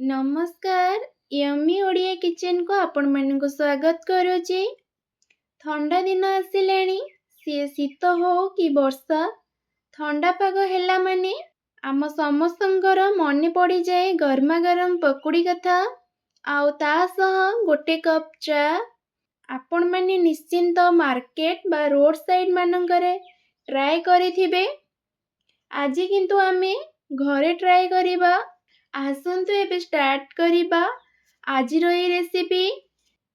नमस्कार yummy Odia kitchen को आपण मानक स्वागत करुची। ठंडा दिन आसिलाणी सी शीत हो कि वर्षा ठंडा पाग हैला माने आम समस्तंकर मने पड़ी जाए गरमा गरम पकुड़ी कथा आउ ता सह गोटे कप चा। आपण माने निश्चिंत मार्केट बा रोड साइड मानकरे ट्राए करिथिबे। आज किंतु आमे घरे ट्राए करिबा। आसंतु एबे स्टार्ट करिबा आज रेसिपी।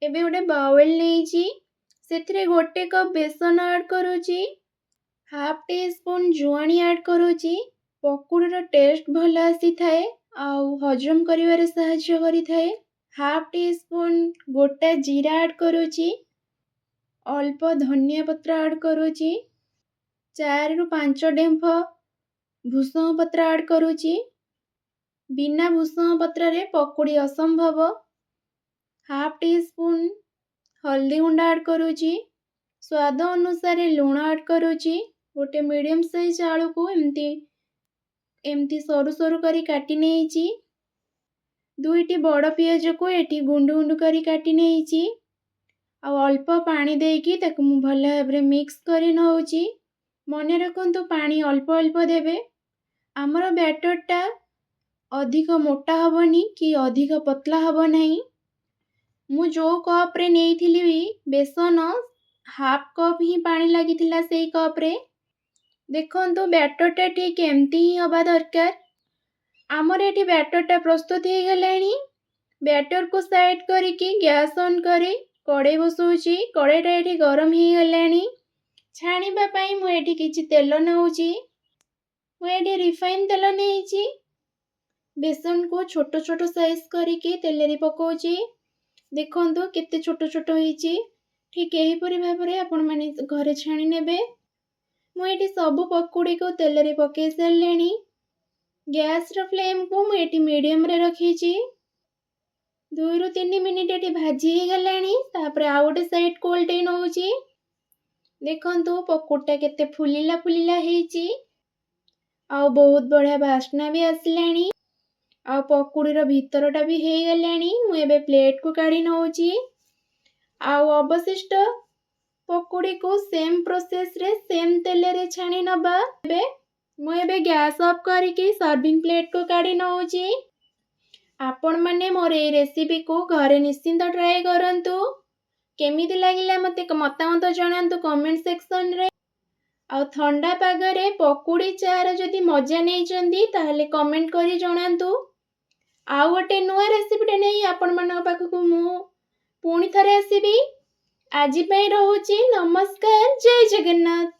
एबे गोटे बाउल लेइची सेथिरे गोटे कप बेसन ऐड करूची, हाफ टी स्पून जुआणी ऐड करूची। पकुड़ीर टेस्ट भल आसी थाए आउ हजम करिवारे सहाय्य करि थाए। हाफ टी स्पून गोटा जीरा ऐड करूची, अल्प धनिया पत्र ऐड करूची, 4 रु 5 डेंफ भूसंग पत्र ऐड करूची। बिना भूसंग पत्र रे पकुड़ी असंभव। हाफ टी स्पून हल्दी गुंडा ऐड करूची, स्वाद अनुसार लूण ऐड करूची। गोटे मीडियम साइज आलू को एमती एमती सरू सरू करी काटी नेइची। दुईटी बड़ पियाज को एटी गुंडु गुंडु करी काटी नेइची। आ अल्प पानी देकी ताकु मु भल भाबरे मिक्स करी नउची। मने रखंतु पानी अल्प अल्प देबे। हमर बैटर टा अधिक मोटा हबनी कि अधिक पतला हब नहीं। मु जो कप रे नेइथिली बेसन हाफ कप ही पानी लागिथिला सेई कप रे। देखंतु बैटर टा ठीक एमती ही हबा दरकार। आमर एठी बैटर टा प्रस्तुत हो गलानी। बैटर को साइड करिकी गैस ऑन करी कड़े बसौची। कड़ेटा एठी गरम हो गलानी। छाणीबा पई मु एठी किछि तेल नउची। मु एठी रिफाइन तेल नेइची। बेसन को छोटो छोटो साइज करिकी तेलेरी पकाउची। देखंतु केते छोटो छोटो होईची। ठीक एही परि भाबरे आपण माने घरे छाणी नेबे। मु एठी सब पकुड़ी को तेलेरी पकाई सारलेनी। गैस रो फ्लेम को मु एठी मीडियम रे रखीची। 2 रु 3 मिनिट एठी भाजी हे गलानी। तापरे आ गोटे साइड को उल्टै नउची। देखंतु पकुड़टा केते फुलिला फुलिला हेईची। आ बहुत बढ़िया बास्ना भी आसलानी। आ पकुड़ीर भीतरटा भी हे गलानी। मु एबे प्लेट को काढी नउची। आ अवशिष्ट पकुड़ी को सेम प्रोसेस रे सेम तेल रे छाणी नबा। मु एबे गैस ऑफ करिकी सर्विंग प्लेट को काढी नउची। आपण माने मोर ए रेसिपी को घरे निश्चिंत ट्राई करंतु। केमिति लागिला मते मतामत जणांतु कमेंट सेक्शन रे। आ ठंडा पागरे पकुड़ी चार जदि मजा नहीं चंदी ताहले कमेंट करी जणांतु। आउ गोटे नुआ रेसिपीटे नहीं आपण मानक पाखकु मु पुणी थरे आसीबी। आजि पई रहुची नमस्कार जय जगन्नाथ।